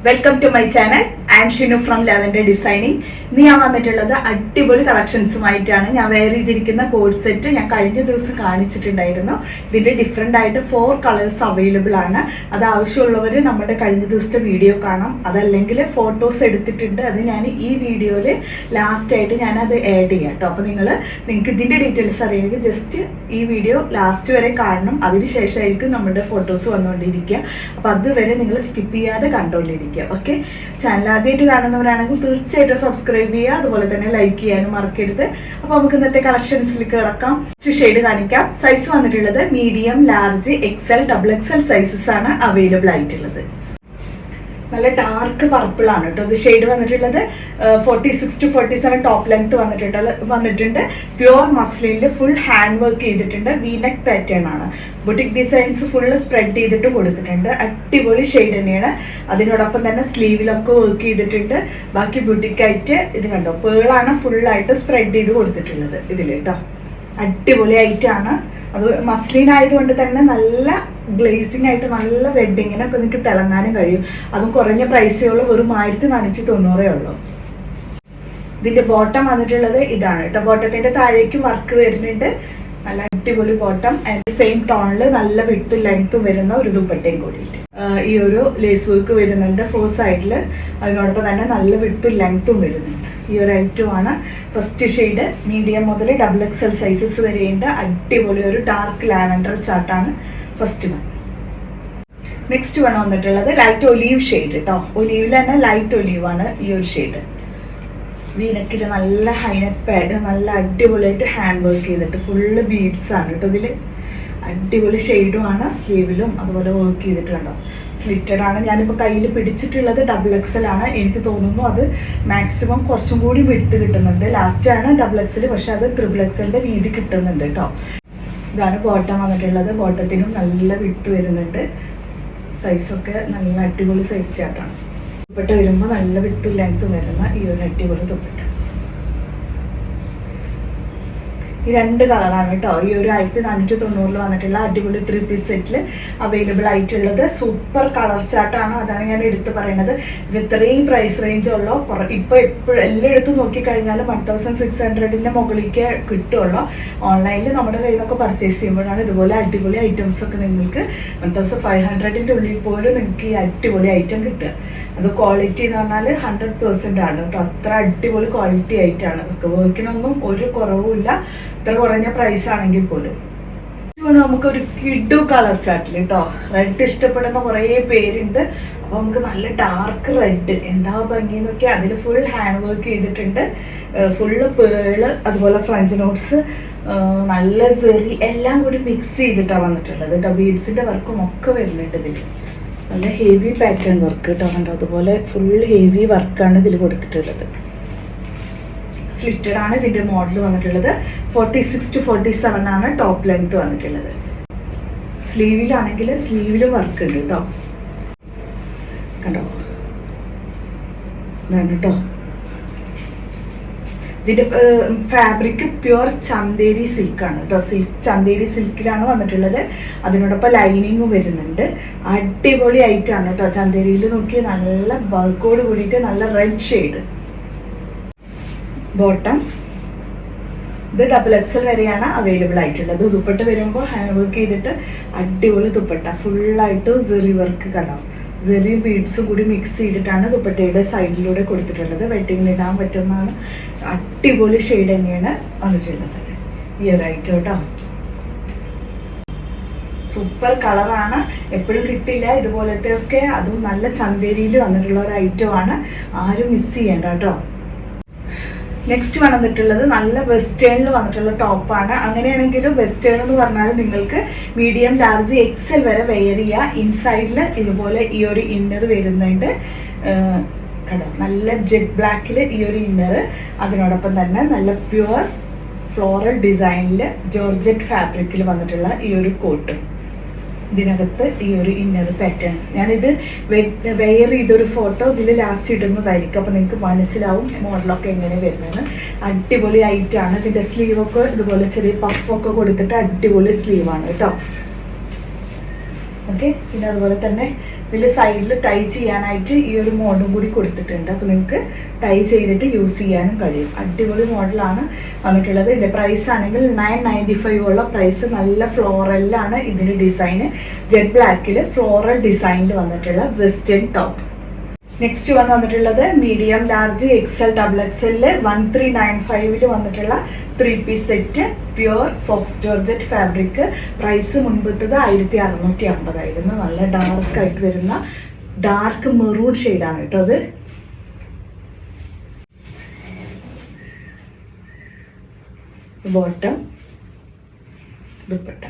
Welcome to my channel. I am Shinu from Lavender Designing. ഇന്ന് ഞാൻ വന്നിട്ടുള്ളത് അടിപൊളി കളക്ഷൻസുമായിട്ടാണ്. ഞാൻ വെയർ ചെയ്തിരിക്കുന്ന കോഡ് സെറ്റ് ഞാൻ കഴിഞ്ഞ ദിവസം കാണിച്ചിട്ടുണ്ടായിരുന്നു. ഇതിൻ്റെ ഡിഫറെൻ്റ് ആയിട്ട് 4 കളേഴ്സ് അവൈലബിൾ ആണ്. അത് ആവശ്യമുള്ളവർ നമ്മുടെ കഴിഞ്ഞ ദിവസത്തെ വീഡിയോ കാണാം. അതല്ലെങ്കിൽ ഫോട്ടോസ് എടുത്തിട്ടുണ്ട്, അത് ഞാൻ ഈ വീഡിയോയിൽ ലാസ്റ്റായിട്ട് ഞാനത് ആഡ് ചെയ്യാം കേട്ടോ. അപ്പോൾ നിങ്ങൾക്ക് ഇതിൻ്റെ ഡീറ്റെയിൽസ് അറിയണമെങ്കിൽ ജസ്റ്റ് ഈ വീഡിയോ ലാസ്റ്റ് വരെ കാണണം. അതിന് ശേഷമായിരിക്കും നമ്മുടെ ഫോട്ടോസ് വന്നുകൊണ്ടിരിക്കുക. അപ്പോൾ അതുവരെ നിങ്ങൾ സ്കിപ്പ് ചെയ്യാതെ കണ്ടുകൊണ്ടിരിക്കുക. ഓക്കെ, ചാനൽ ആദ്യമായിട്ട് കാണുന്നവരാണെങ്കിൽ തീർച്ചയായിട്ടും സബ്സ്ക്രൈബ് ചെയ്യുക, അതുപോലെ തന്നെ ലൈക്ക് ചെയ്യാനും മറക്കരുത്. അപ്പോൾ നമുക്ക് ഇന്നത്തെ കളക്ഷൻസിലേക്ക് കിടക്കാം. ഷെയ്ഡ് കാണിക്കാം. സൈസ് വന്നിട്ടുള്ളത് medium, large, XL, XXL sizes ആണ് അവൈലബിൾ ആയിട്ടുള്ളത്. നല്ല ഡാർക്ക് പർപ്പിൾ ആണ് കേട്ടോ. ഇത് ഷെയ്ഡ് വന്നിട്ടുള്ളത് 46 to 47 ടോപ്പ് ലെങ്ത് വന്നിട്ടുണ്ട്. പ്യുവർ മസ്ലിനിൽ ഫുൾ ഹാൻഡ് വർക്ക് ചെയ്തിട്ടുണ്ട്. വീനെക്ക് പാറ്റേൺ ആണ്. ബുട്ടിക് ഡിസൈൻസ് ഫുള്ള് സ്പ്രെഡ് ചെയ്തിട്ട് കൊടുത്തിട്ടുണ്ട്. അടിപൊളി ഷെയ്ഡ് തന്നെയാണ്. അതിനോടൊപ്പം തന്നെ സ്ലീവിലൊക്കെ വർക്ക് ചെയ്തിട്ടുണ്ട്. ബാക്കി ബുട്ടിക്കായിട്ട് ഇത് കണ്ടോ, പേളാണ് ഫുള്ളായിട്ട് സ്പ്രെഡ് ചെയ്ത് കൊടുത്തിട്ടുള്ളത് ഇതിൽ കേട്ടോ. അടിപൊളി ആയിട്ടാണ്. അത് മസ്ലിൻ ആയതുകൊണ്ട് തന്നെ നല്ല ഗ്ലേസിംഗ് ആയിട്ട് നല്ല വെഡ്ഡിങ്ങിനൊക്കെ നിങ്ങൾക്ക് തിളങ്ങാനും കഴിയും. അതും കുറഞ്ഞ പ്രൈസേ ഉള്ളൂ, വെറും 1490 ഉള്ളൂ. ഇതിന്റെ ബോട്ടം വന്നിട്ടുള്ളത് ഇതാണ് കേട്ടോ. ബോട്ടത്തിന്റെ താഴേക്കും വർക്ക് വരുന്നുണ്ട്. നല്ല അടിപൊളി ബോട്ടം. അതിന്റെ സെയിം ടോണില് നല്ല വിഡ്ത്തും ലെങ്ത്തും വരുന്ന ഒരു ദുപ്പട്ടയും കൂടിയിട്ട് ഈ ഒരു ലേസ് വർക്ക് വരുന്നുണ്ട് 4 സൈഡിൽ. അതിനോടൊപ്പം തന്നെ നല്ല വിഡ്ത്തും ലെങ്ത്തും വരുന്നുണ്ട്. ഈ ഒരു ഐറ്റമാണ്. ഫസ്റ്റ് ഷെയ്ഡ് മീഡിയം മുതൽ XXL സൈസസ് വരെയുണ്ട്. അടിപൊളി ഒരു ഡാർക്ക് ലാവൻഡർ ചാർട്ടാണ് ഫസ്റ്റ് വൺ. നെക്സ്റ്റ് വൺ വന്നിട്ടുള്ളത് ലൈറ്റ് ഒലീവ് ഷെയ്ഡ് കേട്ടോ. ഒലീവിൽ തന്നെ ലൈറ്റ് ഒലീവ് ആണ് ഈ ഒരു ഷെയ്ഡ്. വീനക്കിൽ നല്ല ഹൈനെക്ക് പാഡ്, നല്ല അടിപൊളിയായിട്ട് ഹാൻഡ് വർക്ക് ചെയ്തിട്ട് ഫുള്ള് ബീഡ്സ് ആണ് കേട്ടോ. ഇതിൽ അടിപൊളി ഷെയ്ഡുമാണ്. സ്ലീവിലും അതുപോലെ വർക്ക് ചെയ്തിട്ടുണ്ടോ. സ്ലിറ്റഡ് ആണ്. ഞാനിപ്പോൾ കയ്യിൽ പിടിച്ചിട്ടുള്ളത് XXL ആണ്. എനിക്ക് തോന്നുന്നു അത് മാക്സിമം കുറച്ചും കൂടി വിടുത്ത് കിട്ടുന്നുണ്ട്. ലാസ്റ്റാണ് XXL, പക്ഷെ അത് XXLന്റെ വീതി കിട്ടുന്നുണ്ട് കേട്ടോ. ഇതാണ് ബോട്ടം വന്നിട്ടുള്ളത്. ബോട്ടത്തിനും നല്ല വിട്ട് വരുന്നുണ്ട്. സൈസൊക്കെ നല്ല അടിപൊളി സൈസ് ചാർട്ടാണ്. ദുപ്പട്ട വരുമ്പോൾ നല്ല വിട്ടും ലെങ്ത്തും വരുന്ന ഈ ഒരു അടിപൊളി ദുപ്പട്ട. ഈ 2 കളറാണ് കേട്ടോ. ഈ ഒരു 1490 വന്നിട്ടുള്ള അടിപൊളി 3 പീസ് സെറ്റിൽ അവൈലബിൾ ആയിട്ടുള്ളത്. സൂപ്പർ കളർ ചാർട്ടാണ്. അതാണ് ഞാൻ എടുത്ത് പറയുന്നത്. ഇത് ഇത്രയും പ്രൈസ് റേഞ്ച് ഉള്ളൂ. ഇപ്പോൾ എപ്പോഴും എല്ലായിടത്തും നോക്കിക്കഴിഞ്ഞാലും 1600ന്റെ മുകളിലേക്ക് കിട്ടുള്ളൂ. ഓൺലൈനിൽ നമ്മുടെ കയ്യിൽ നിന്നൊക്കെ പർച്ചേസ് ചെയ്യുമ്പോഴാണ് ഇതുപോലെ അടിപൊളി ഐറ്റംസ് ഒക്കെ നിങ്ങൾക്ക് 1500ന്റെ ഉള്ളിൽ പോലും നിങ്ങൾക്ക് ഈ അടിപൊളി ഐറ്റം കിട്ടുക. അത് ക്വാളിറ്റി എന്ന് പറഞ്ഞാൽ 100% ആണ് കേട്ടോ. അത്ര അടിപൊളി ക്വാളിറ്റി ആയിട്ടാണ്. അതൊക്കെ വർക്കിനൊന്നും ഒരു കുറവുമില്ല, ഇത്ര കുറഞ്ഞ പ്രൈസ് ആണെങ്കിൽ പോലും. നമുക്കൊരു കിഡു കളർ ചാർട്ടിൽ കേട്ടോ. റെഡ് ഇഷ്ടപ്പെടുന്ന കുറേ പേരുണ്ട്. അപ്പോൾ നമുക്ക് നല്ല ഡാർക്ക് റെഡ് എന്താ ഭംഗിന്നൊക്കെ. അതിൽ ഫുൾ ഹാൻഡ് വർക്ക് ചെയ്തിട്ടുണ്ട്. ഫുള്ള് പേള്, അതുപോലെ ഫ്രഞ്ച് നോട്ട്സ്, നല്ല സെറി എല്ലാം കൂടി മിക്സ് ചെയ്തിട്ടാണ് വന്നിട്ടുള്ളത്. ബീഡ്സിൻ്റെ വർക്കും ഒക്കെ വരുന്നുണ്ട് ഇതിൽ. നല്ല ഹെവി പാറ്റേൺ വർക്ക് കേട്ടോ. കണ്ടോ, അതുപോലെ ഫുൾ ഹെവി വർക്കാണ് ഇതിൽ കൊടുത്തിട്ടുള്ളത്. സ്ലിറ്റഡ് ആണ് ഇതിൻ്റെ മോഡൽ വന്നിട്ടുള്ളത്. 46 to 47 ആണ് ടോപ്പ് ലെങ്ത് വന്നിട്ടുള്ളത്. സ്ലീവിലാണെങ്കിൽ സ്ലീവിലും വർക്ക് ഉണ്ട് കേട്ടോ. കണ്ടോ, ഇതാണ് കേട്ടോ. ഇതിൻ്റെ ഫാബ്രിക് പ്യുവർ ചന്തേരി സിൽക്കാണ് കേട്ടോ. ചന്തേരി സിൽക്കിലാണ് വന്നിട്ടുള്ളത്. അതിനോടൊപ്പം ലൈനിങ്ങും വരുന്നുണ്ട്. അടിപൊളി ആയിട്ടാണ് കേട്ടോ. ചന്തേരിയിൽ നോക്കി നല്ല വർക്കോട് കൂടിയിട്ട് നല്ല റെഡ് ഷെയ്ഡ്. ബോട്ടം ഇത് XXL വരെയാണ് അവൈലബിൾ ആയിട്ടുള്ളത്. ദുപ്പട്ട വരുമ്പോൾ ഹാൻഡ് വർക്ക് ചെയ്തിട്ട് അടിപൊളി ദുപ്പട്ട. ഫുള്ളായിട്ട് സെറി വർക്ക് കണ്ടോ. സെറി ബീഡ്സും കൂടി മിക്സ് ചെയ്തിട്ടാണ് ദുപ്പട്ടയുടെ സൈഡിലൂടെ കൊടുത്തിട്ടുള്ളത്. വെഡിങ്ങിന് ഇടാൻ പറ്റുന്നതാണ്. അടിപൊളി ഷെയ്ഡ് തന്നെയാണ് വന്നിട്ടുള്ളത് ഈ ഒരു ഐറ്റം കേട്ടോ. സൂപ്പർ കളറാണ്. എപ്പോഴും കിട്ടില്ല ഇതുപോലത്തെ ഒക്കെ. അതും നല്ല ചന്തേരിയിൽ വന്നിട്ടുള്ള ഒരു ഐറ്റമാണ്. ആരും മിസ് ചെയ്യണ്ട കേട്ടോ. നെക്സ്റ്റ് വന്നിട്ടുള്ളത് നല്ല വെസ്റ്റേണിൽ വന്നിട്ടുള്ള ടോപ്പാണ്. അങ്ങനെയാണെങ്കിലും വെസ്റ്റേൺ എന്ന് പറഞ്ഞാൽ നിങ്ങൾക്ക് മീഡിയം, ലാർജ്, XL വരെ വെയർ ചെയ്യുക. ഇൻസൈഡിൽ ഇതുപോലെ ഈ ഒരു ഇന്നർ വരുന്നുണ്ട് കണ്ടോ. നല്ല ജെറ്റ് ബ്ലാക്കിൽ ഈ ഒരു ഇന്നർ. അതിനോടൊപ്പം തന്നെ നല്ല പ്യുവർ ഫ്ലോറൽ ഡിസൈനിൽ ജോർജറ്റ് ഫാബ്രിക്കിൽ വന്നിട്ടുള്ള ഈ ഒരു കോട്ടും. ഇതിനകത്ത് ഈ ഒരു ഇന്നർ പാറ്റേൺ. ഞാനിത് വെയർ ചെയ്തൊരു ഫോട്ടോ ഇതിൽ ലാസ്റ്റ് ഇടുന്നതായിരിക്കും. അപ്പോൾ നിങ്ങൾക്ക് മനസ്സിലാവും മോഡലൊക്കെ എങ്ങനെ വരുന്നതെന്ന്. അടിപൊളി ആയിട്ടാണ്. ഇതിൻ്റെ സ്ലീവൊക്കെ ഇതുപോലെ ചെറിയ പഫൊക്കെ കൊടുത്തിട്ട് അടിപൊളി സ്ലീവാണ് കേട്ടോ. ഓക്കെ, പിന്നെ അതുപോലെ തന്നെ ഇതിൽ സൈഡിൽ ടൈ ചെയ്യാനായിട്ട് ഈ ഒരു മോഡും കൂടി കൊടുത്തിട്ടുണ്ട്. അപ്പോൾ നിങ്ങൾക്ക് ടൈ ചെയ്തിട്ട് യൂസ് ചെയ്യാനും കഴിയും. അടിപൊളി മോഡലാണ് വന്നിട്ടുള്ളത്. ഇതിൻ്റെ പ്രൈസ് ആണെങ്കിൽ 995 ഉള്ള പ്രൈസ്. നല്ല ഫ്ലോറലാണ് ഇതിൻ്റെ ഡിസൈന്. ജെറ്റ് ബ്ലാക്കിൽ ഫ്ലോറൽ ഡിസൈനിൽ വന്നിട്ടുള്ള വെസ്റ്റേൺ ടോപ്പ്. നെക്സ്റ്റ് വന്നിട്ടുള്ളത് മീഡിയം ലാർജ് XL XXL 1395 വന്നിട്ടുള്ള 3 piece set. Pure faux georgette fabric. Price മുൻപത്തത് 1650 ആയിരുന്നു. നല്ല ഡാർക്ക് ആയിട്ട് വരുന്ന ഡാർക്ക് മെറൂൺ ഷെയ്ഡാണ് കേട്ടോ അത്. ബോട്ടം, ദുപ്പട്ട.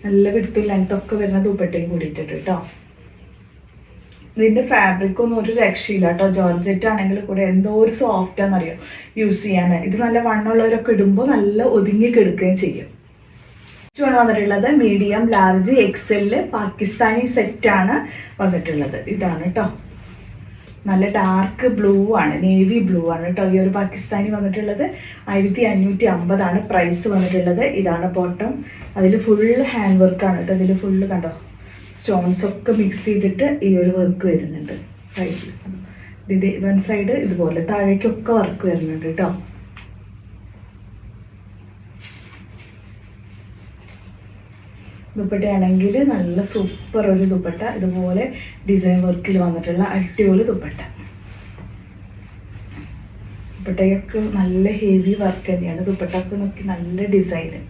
നല്ല വിടുത്തും ലെങ്ത്തൊക്കെ വരുന്ന ദുപ്പട്ടയും കൂടിയിട്ടുണ്ട് കേട്ടോ. ഇതിൻ്റെ ഫാബ്രിക്കൊന്നും ഒരു രക്ഷയില്ല കേട്ടോ. ജോർജറ്റ് ആണെങ്കിൽ കൂടെ എന്തോ ഒരു സോഫ്റ്റാന്നറിയോ യൂസ് ചെയ്യാൻ. ഇത് നല്ല വണ്ണമുള്ളവരൊക്കെ ഇടുമ്പോൾ നല്ല ഒതുങ്ങി കിടക്കുകയും ചെയ്യും. വന്നിട്ടുള്ളത് മീഡിയം ലാർജ് XL പാകിസ്ഥാനി സെറ്റാണ് വന്നിട്ടുള്ളത്. ഇതാണ് കേട്ടോ. നല്ല ഡാർക്ക് ബ്ലൂ ആണ്, നേവി ബ്ലൂ ആണ് കേട്ടോ ഈ ഒരു പാകിസ്ഥാനി വന്നിട്ടുള്ളത്. 1550 പ്രൈസ് വന്നിട്ടുള്ളത്. ഇതാണ് ബോട്ടം. അതിൽ ഫുള്ള് ഹാൻഡ് വർക്കാണ് കേട്ടോ. ഇതിൽ ഫുള്ള് കണ്ടോ സ്റ്റോൺസ് ഒക്കെ മിക്സ് ചെയ്തിട്ട് ഈ ഒരു വർക്ക് വരുന്നുണ്ട് സൈഡിൽ. ഇതിൻ്റെ വൺ സൈഡ് ഇതുപോലെ താഴേക്കൊക്കെ വർക്ക് വരുന്നുണ്ട് കേട്ടോ. ദുപ്പട്ടയാണെങ്കിൽ നല്ല സൂപ്പർ ഒരു ദുപ്പട്ട. ഇതുപോലെ ഡിസൈൻ വർക്കിൽ വന്നിട്ടുള്ള അടിപൊളി ദുപ്പട്ട. ദുപ്പട്ടയൊക്കെ നല്ല ഹെവി വർക്ക് തന്നെയാണ്. ദുപ്പട്ടയൊക്കെ നോക്കി നല്ല ഡിസൈന്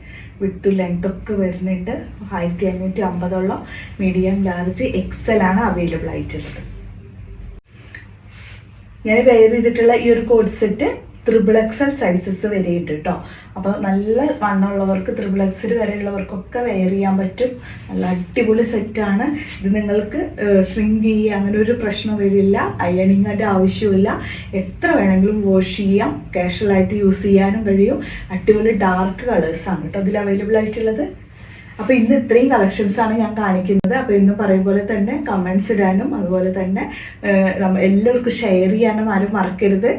വിട്ടു ലെങ്ത് ഒക്കെ വരുന്നുണ്ട്. 1550 മീഡിയം ലാർജ് XL ആണ് അവൈലബിൾ ആയിട്ടുള്ളത്. ഞാൻ വെയർ ചെയ്തിട്ടുള്ള ഈ ഒരു കോഡ് സെറ്റ് XXL സൈസസ് വരെയുണ്ട് കേട്ടോ. അപ്പോൾ നല്ല വണ്ണമുള്ളവർക്ക് XXL വരെയുള്ളവർക്കൊക്കെ വെയർ ചെയ്യാൻ പറ്റും. നല്ല അടിപൊളി സെറ്റാണ് ഇത്. നിങ്ങൾക്ക് ഷ്രിങ്ക് ചെയ്യുക അങ്ങനെ ഒരു പ്രശ്നം വരില്ല. അയണിങ്ങിൻ്റെ ആവശ്യമില്ല. എത്ര വേണമെങ്കിലും വാഷ് ചെയ്യാം. കാഷ്വലായിട്ട് യൂസ് ചെയ്യാനും കഴിയും. അടിപൊളി ഡാർക്ക് കളേഴ്സാണ് കേട്ടോ ഇതിൽ അവൈലബിൾ ആയിട്ടുള്ളത്. അപ്പോൾ ഇന്ന് ഇത്രയും കളക്ഷൻസാണ് ഞാൻ കാണിക്കുന്നത്. അപ്പോൾ ഇന്ന് പറയും പോലെ തന്നെ കമൻസ് ഇടാനും അതുപോലെ തന്നെ എല്ലാവർക്കും ഷെയർ ചെയ്യാനും ആരും മറക്കരുത്.